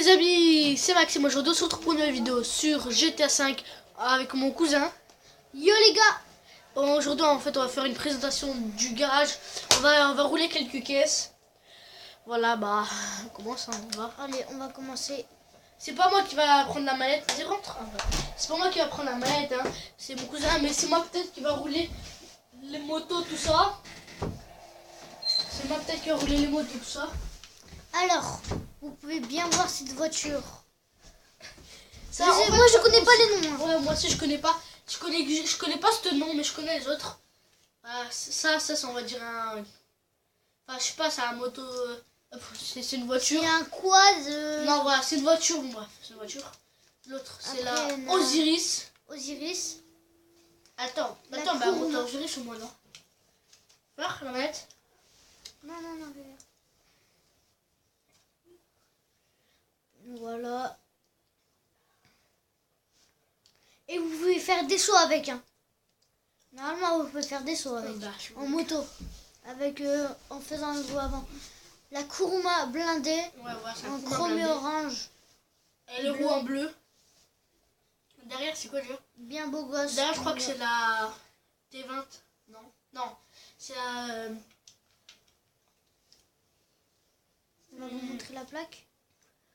les amis, c'est Maxime. Aujourd'hui on se retrouve pour une nouvelle vidéo sur GTA 5 avec mon cousin. Yo les gars. Aujourd'hui en fait on va faire une présentation du garage. On va rouler quelques caisses. Voilà, bah on commence, on va. Allez, on va commencer. C'est pas moi qui va prendre la manette, vas-y rentre. C'est pas moi qui va prendre la manette, hein. C'est mon cousin, mais c'est moi peut-être qui va rouler les motos, tout ça. C'est moi peut-être qui va rouler les motos, tout ça. Alors, vous pouvez bien voir cette voiture. Ça, moi je connais pas les noms. Hein. Ouais, moi aussi je connais pas. Je connais pas ce nom, mais je connais les autres. Ça on va dire un. Enfin, je sais pas, c'est un moto. C'est une voiture. C'est un quad. Non, voilà, c'est une voiture. Bon, bref, c'est une voiture. L'autre, c'est la Osiris. Osiris. Attends, bah, moto Osiris au moins, non. Voir la manette. Non. Voilà. Et vous pouvez faire des sauts avec. Hein. Normalement, vous pouvez faire des sauts avec. En moto. Avec, en faisant le saut avant. La Kuruma blindée. Ouais, c'est en chrome et orange. Et les roues en bleu. Derrière, c'est quoi déjà? Bien beau gosse. Derrière, je crois que c'est la T20. Non. C'est la. On va vous montrer la plaque.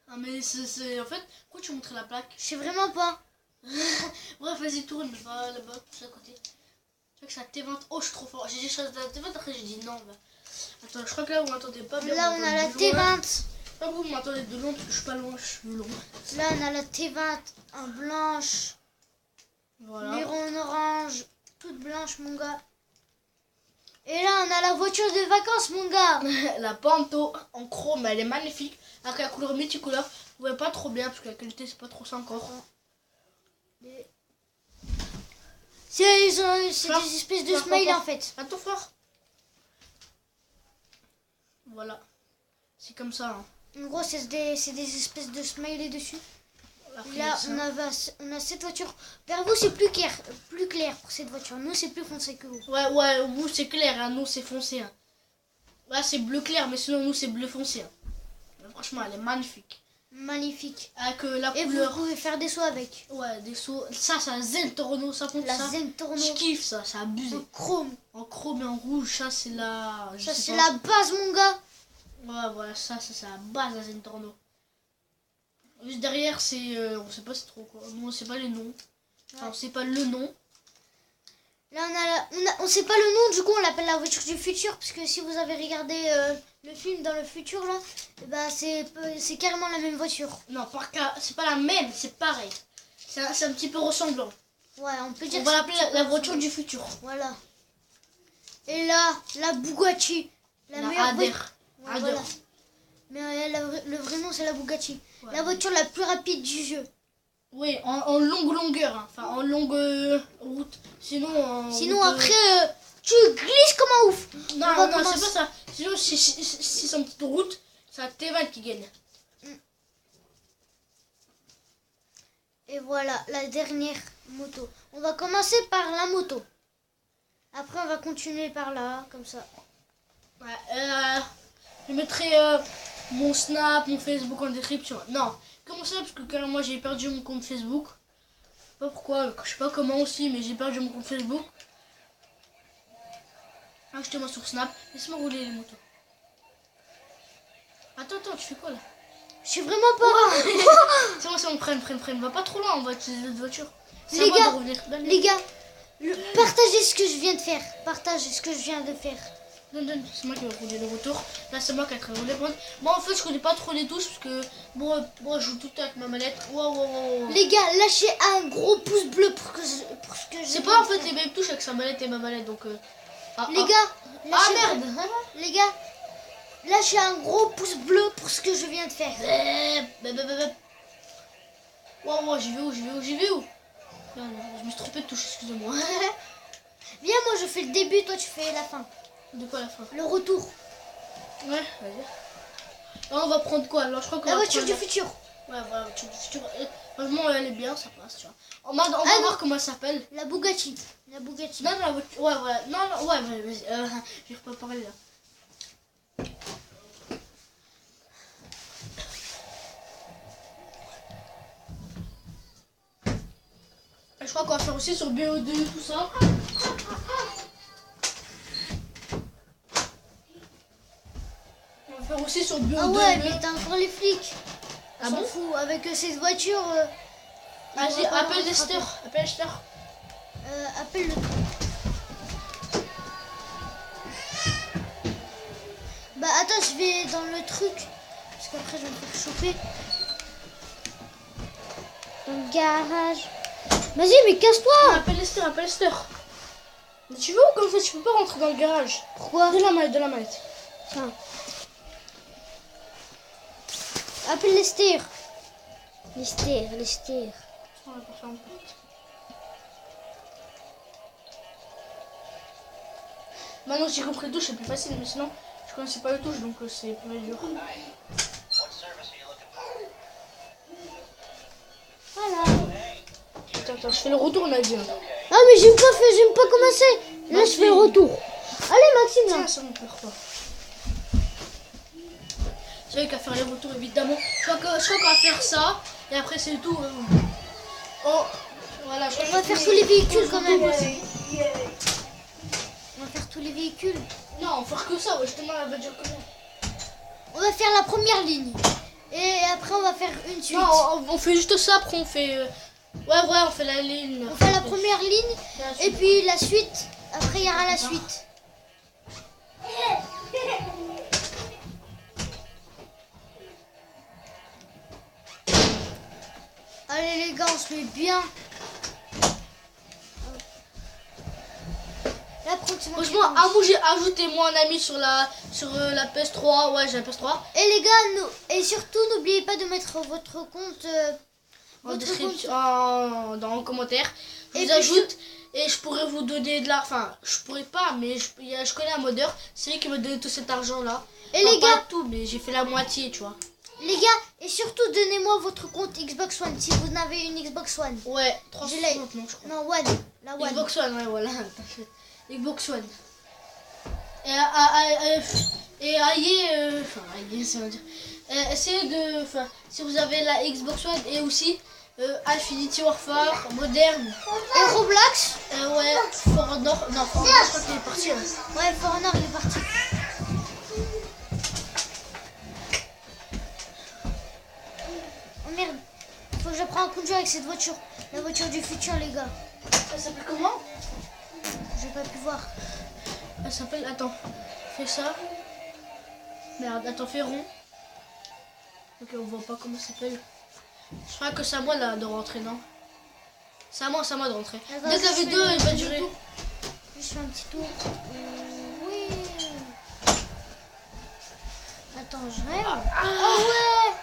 Ah, mais c'est. En fait, pourquoi tu montres la plaque? Je sais vraiment pas. Bref, vas-y, tourne, va là-bas, tout à côté. Tu vois que c'est la T20. Oh, je suis trop fort. J'ai dit chose de la T20, après j'ai dit non. Bah. Attends, je crois que là, vous m'entendez pas bien. Là, on a la T20. Là, vous m'entendez de loin, parce que je suis pas loin, je suis loin. Là, on a la T20 en blanche. Voilà. Les ronds en orange. Toute blanche, mon gars. Et là, on a la voiture de vacances, mon gars. La Panto en chrome, elle est magnifique. Avec la couleur multicolore. Vous voyez pas trop bien, parce que la qualité, c'est pas trop ça encore. C'est des espèces de smile en fait. Attends fort. Voilà. C'est comme ça. Hein. En gros, c'est des espèces de smiley dessus. Là, on a cette voiture. Vers vous, c'est plus clair pour cette voiture. Nous, c'est plus foncé que vous. Ouais, vous, c'est clair. Hein. Nous, c'est foncé. Hein. Là, c'est bleu clair, mais sinon, nous, c'est bleu foncé. Hein. Mais franchement, elle est magnifique. Magnifique. Avec la et couleur. Vous pouvez faire des sauts avec. Ouais, des sauts. Ça, c'est un Zentorno. Ça compte la ça. Zentorno. Je kiffe ça, c'est abusé. En chrome et en rouge, ça, c'est la. Ça, c'est la base, mon gars. Ouais, voilà, ça, c'est la base, la Zentorno. Juste derrière, c'est. on sait pas c'est trop quoi. Nous, on sait pas les noms. Enfin, on sait pas le nom. Là, on sait pas le nom, du coup, on l'appelle la voiture du futur. Parce que si vous avez regardé le film dans le futur, là, bah, c'est carrément la même voiture. Non, c'est pas la même, c'est pareil. C'est un petit peu ressemblant. Ouais, on peut dire. On va l'appeler la voiture du futur. Voilà. Et là, la Bugatti. La meilleure Adère. Ouais, voilà. Mais le vrai nom, c'est la Bugatti. Ouais. La voiture la plus rapide du jeu. Oui, en longue longueur. Hein. Enfin, en longue route. Sinon, après, tu glisses comme un ouf. Non, c'est pas ça. Sinon, si c'est en petite route, c'est la T20 qui gagne. Et voilà, la dernière moto. On va commencer par la moto. Après, on va continuer par là, comme ça. Ouais, je mettrai mon Snap, mon Facebook en description. Non, comment ça? Parce que quand moi j'ai perdu mon compte Facebook. Je sais pas pourquoi, je sais pas comment aussi, mais j'ai perdu mon compte Facebook. Achetez-moi sur Snap. Laisse-moi rouler les motos. Attends, tu fais quoi là? Je suis vraiment pas. C'est bon, freine. Va pas trop loin, on va utiliser notre voiture. Les gars, partagez ce que je viens de faire. Partagez ce que je viens de faire. Donne, c'est moi qui vais rouler le retour. Là, c'est moi qui ai roulé. Moi, en fait, je connais pas trop les touches parce que moi, je joue tout le temps avec ma manette. Wow. Les gars, lâchez un gros pouce bleu pour ce que je. C'est pas en fait les mêmes touches avec sa manette et ma manette donc. Les gars, merde. Les gars, lâchez un gros pouce bleu pour ce que je viens de faire. Wow, j'y vais où? Non, je me suis trompé de touche, excusez-moi. Viens, moi je fais le début, toi tu fais la fin. De quoi la fin? Le retour. Ouais, vas-y. Là, on va prendre quoi? Alors, je crois qu'on la voiture du futur. Ouais, voilà, la voiture du futur. Franchement, elle est bien, ça passe, tu vois. On va voir comment elle s'appelle. La Bugatti. Non, la voiture. Ouais, voilà. Non, ouais, vas-y. Je vais pas parler là. je crois qu'on va faire aussi sur BO2, tout ça. On va faire aussi sur BO2. Ah ouais, mais t'as encore les flics. Ah On s'en bon? fout. Avec cette voiture. Vas-y, appelle Lester. Appelle Lester. Appelle-le. Bah attends, je vais dans le truc. Parce qu'après je vais me faire choper. Dans le garage. Vas-y, mais casse-toi. Appelle Lester, appelle Lester. Mais tu veux ou comme ça tu peux pas rentrer dans le garage? Pourquoi? De la manette. Tiens. Appelle Lester. Lester. On va pas faire une porte. Maintenant j'ai compris le touche, c'est plus facile, mais sinon je connaissais pas le touche donc c'est plus dur. Voilà. Attends, je fais le retour, on a dit. Ah mais j'aime pas commencer. Là je fais le retour. Allez Maxime là. Tiens, ça me pleure pas. C'est vrai qu'à faire les retours évidemment. Je crois qu'on va faire ça et après c'est tout. Oh, voilà. On va faire tous les véhicules quand même. On va faire tous les véhicules. Non, on va faire que ça, ouais, justement la voiture quand même. On va faire la première ligne. Et après on va faire une suite. Non, on fait juste ça, après on fait... Ouais, on fait la ligne. On fait la première ligne et puis la suite. Après il y aura la suite. Allez les gars, on se met bien. Là, franchement, j'ai ajouté moi un ami sur la PS3. Ouais, j'ai la PS3. Et les gars, et surtout n'oubliez pas de mettre votre compte En description, dans le commentaire. Je vous ajoute et je pourrais vous donner de l'argent. Enfin, je pourrais pas, mais je connais un modeur. C'est lui qui m'a donné tout cet argent là. Et les gars, pas tout, mais j'ai fait la moitié, tu vois. Les gars, et surtout donnez-moi votre compte Xbox One si vous n'avez une Xbox One. Ouais, 360 non, je crois. Non, One. La One. Xbox One, ouais, voilà. Xbox One. Essayez de... Enfin, si vous avez la Xbox One et aussi Infinity Warfare, Modern. Et Roblox ouais, For Honor. Non, For Honor, je crois qu'il est parti. Ouais, For Honor, il est parti. Oh merde. Faut que j'apprenne un coup de jeu avec cette voiture. La voiture du futur, les gars. Elle s'appelle comment? J'ai pas pu voir. Elle s'appelle... Attends. Fais ça. Merde, attends, fais rond. Ok, on voit pas comment ça s'appelle. Je crois que c'est à moi là, de rentrer, non? C'est à moi de rentrer. Attends, dès que la vidéo elle va durer. Je fais un petit tour. Oui. Attends, je rêve. Ah ouais.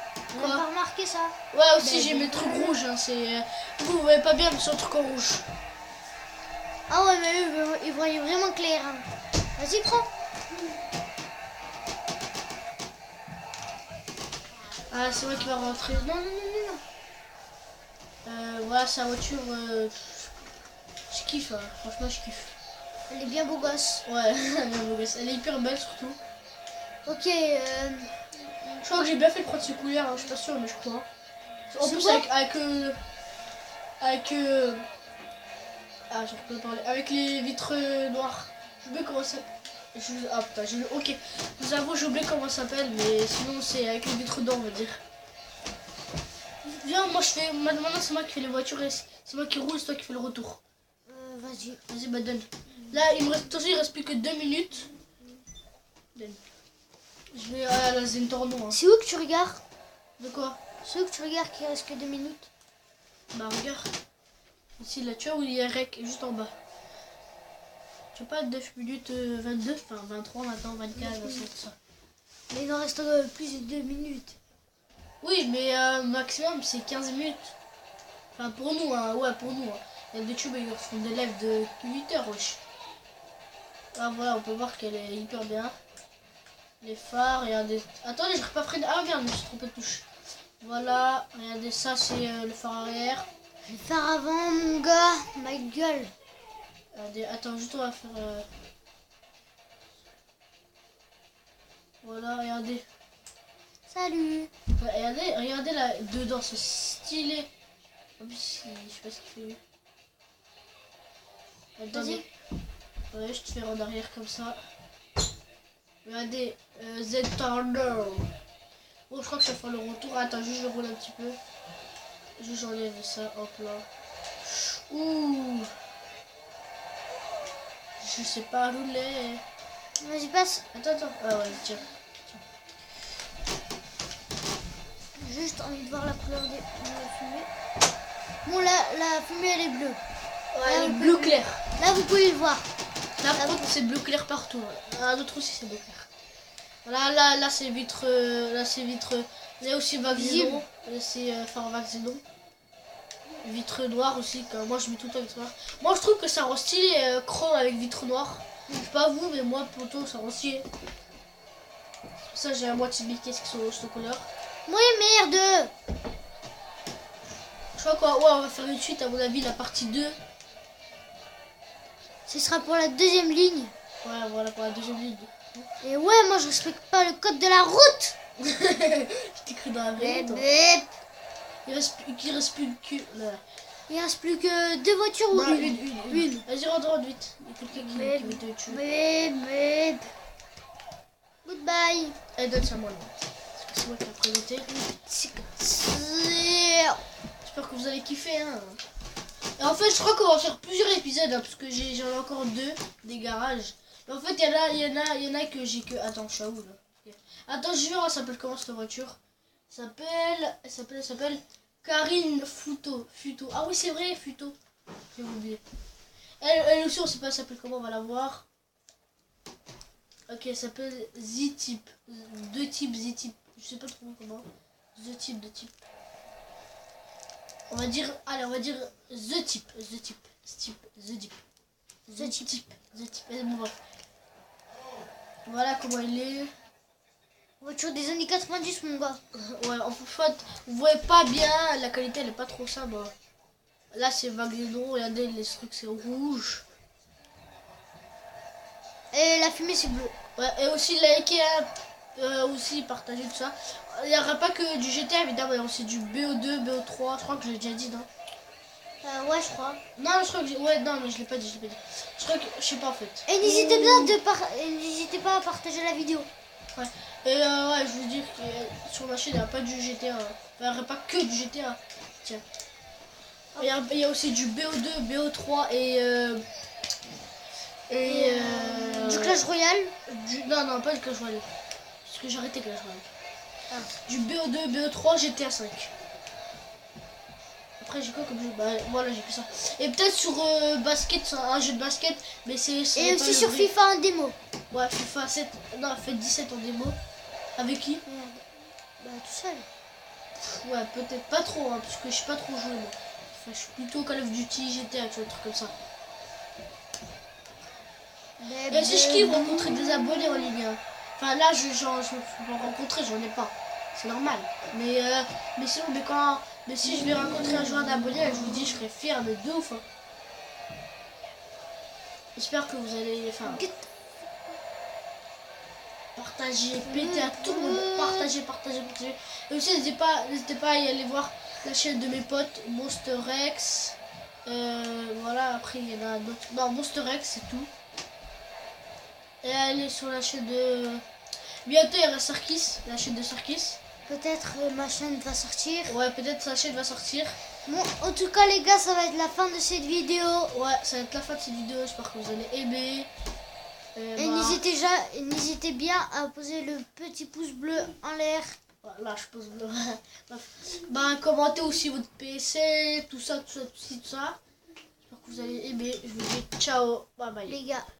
On n'a pas remarqué ça. Ouais, aussi j'ai mes trucs rouges. Hein, c'est... Vous voyez pas bien, mais c'est un truc en rouge. Ah ouais, mais eux, ils voyaient vraiment clair. Hein. Vas-y, prends. Ah, c'est moi qui va rentrer. Non. Voilà, sa voiture. Je kiffe, hein. Franchement, je kiffe. Elle est bien beau gosse. Ouais, elle est bien beau gosse. Elle est hyper belle surtout. Ok. Je crois que j'ai bien fait de prendre ce couleur, hein. Je suis pas sûre, mais je crois. En plus, ah, j'arrive pas à parler. Avec les vitres noires. Je sais comment ça. Ah putain, ok. Je vous avoue, j'ai oublié comment ça s'appelle, mais sinon c'est avec les vitres d'or, on va dire. Viens, moi je fais. Maintenant, c'est moi qui fais les voitures et c'est moi qui roule, c'est toi qui fais le retour. Vas-y. Vas-y, bah donne. Là, il reste plus que 2 minutes. Donne. Je vais à la Zentorno. Hein. C'est où que tu regardes? De quoi? C'est où que tu regardes qu'il reste que 2 minutes? Bah, regarde. Ici, là, tu vois où il y a Rec, juste en bas. Tu vois pas 9 minutes 22, enfin 23 maintenant, 24, 25, tout ça. Mais il en reste plus de 2 minutes. Oui, mais maximum c'est 15 minutes. Enfin pour nous, hein, ouais, pour nous. Hein. Il y a des tubes, ils font des lives de 8 heures, wesh. Ah voilà, on peut voir qu'elle est hyper bien. Les phares, regardez. Attendez, je n'ai pas freiner. Ah merde, je me suis trompé de touche. Voilà, regardez, ça c'est le phare arrière. Le phare avant, mon gars, ma gueule. Regardez, attends, juste on va faire... Voilà, regardez. Salut. Regardez là, dedans, c'est stylé. En plus, je sais pas ce qu'il fait lui. Attendez. Ouais, je te fais en arrière comme ça. Regardez, Z Thunder. Bon, je crois que ça fait le retour. Attends, juste je roule un petit peu. Juste j'enlève ça, hop là. Ouh. Je sais pas rouler. Vas-y, passe. Attends. Ah ouais, tiens. Juste envie de voir la couleur de la fumée. Bon, la fumée, elle est bleue. Ouais, elle est bleu clair. Là, vous pouvez le voir. Là, par contre, c'est bleu clair partout. Un autre aussi, c'est bleu clair. Voilà, là c'est vitre. Là, c'est vitre. Il y a aussi Vaxénon. C'est enfin Vaxénon. Vitre noire aussi. Moi, je mets tout le temps vitre noire. Moi, je trouve que ça rend stylé chrome avec vitre noire. Je sais pas vous, mais moi, plutôt, ça rend stylé. C'est pour ça, j'ai la moitié de mes caisses qui sont de couleur. Oui, merde. Je crois quoi. Ouais, on va faire une suite, à mon avis, la partie 2. Ce sera pour la deuxième ligne. Ouais, voilà, pour la deuxième ligne. Et ouais, moi, je respecte pas le code de la route. Je t'écris dans la vraie. Bip, bip. Il reste plus que. Là. Il reste plus que 2 voitures ou Non, une. Vas-y, rentre vite. Il y a quelqu'un qui veut te tuer. Bip, bip. Goodbye. Allez, donne ça à moi. Parce que c'est moi qui l'ai présenté. J'espère que vous avez kiffé. Hein. Et en fait, je crois qu'on va faire plusieurs épisodes. Hein, parce que j'en ai encore 2 des garages. Mais en fait, il y en a que j'ai que. Attends, je suis à où là? Attends, je verrai, ça s'appelle comment cette voiture? Elle s'appelle Karine Futo. Ah oui, c'est vrai, Futo. J'ai oublié. Elle aussi, on sait pas, elle s'appelle comment, on va la voir. Ok, elle s'appelle Z-Type. 2 types Z-Type. Je sais pas trop comment. The-Type. On va dire The-Type. Bon, bref. Voilà comment il est. Voiture des années 90, mon gars. Ouais, en fait, vous voyez pas bien, la qualité elle est pas trop ça. Bah. Là c'est Vaxénon, regardez les trucs c'est rouge. Et la fumée c'est bleu. Ouais, et aussi likez, aussi partagez tout ça. Il n'y aura pas que du GTA évidemment, il y a aussi du BO2, BO3, je crois que je l'ai déjà dit, non? Ouais, je crois. Non, je crois que ouais, non, mais je l'ai pas dit. Je crois que, je sais pas en fait. Et n'hésitez pas à partager la vidéo. Ouais. Et ouais, je veux dire que sur ma chaîne, il n'y a pas du GTA. Enfin, il n'y aurait pas que du GTA. Tiens. Il y a aussi du BO2, BO3 et du Clash Royale. Non, pas du Clash Royale. Parce que j'ai arrêté Clash Royale. Du BO2, BO3, GTA 5. Après, j'ai quoi comme jeu? Bah voilà, j'ai fait ça. Et peut-être sur basket, un jeu de basket. Mais c'est et aussi sur FIFA en démo. Ouais, FIFA 7. Non, FIFA 17 en démo. Avec qui? Merde. Bah, tout seul. Ouais, peut-être pas trop, hein, parce que je suis pas trop joué moi. Enfin, je suis plutôt Call of Duty, GTA, tu vois, un truc comme ça. Et si je kiffe rencontrer des abonnés en ligne. Hein. Enfin là, je peux rencontrer, j'en ai pas. C'est normal. Mais sinon, mais si je vais rencontrer un joueur d'abonnés, je vous dis, je serais fier, mais de ouf. Hein. J'espère que vous allez. Enfin, partager, péter à tout le monde. Partager. Et aussi, n'hésitez pas à y aller voir la chaîne de mes potes, Monster X. Voilà, après il y en a d'autres. Non, Monster X, c'est tout. Et aller sur la chaîne de. Bientôt il y aura Sarkis, la chaîne de Sarkis. Peut-être ma chaîne va sortir. Ouais, peut-être sa chaîne va sortir. Bon, en tout cas, les gars, ça va être la fin de cette vidéo. Ouais, ça va être la fin de cette vidéo. J'espère que vous allez aimer. Et n'hésitez bien à poser le petit pouce bleu en l'air. Là, je pose bleu. Bah, commentez aussi votre PC, tout ça. J'espère que vous allez aimer. Je vous dis ciao, bye bye. Les gars.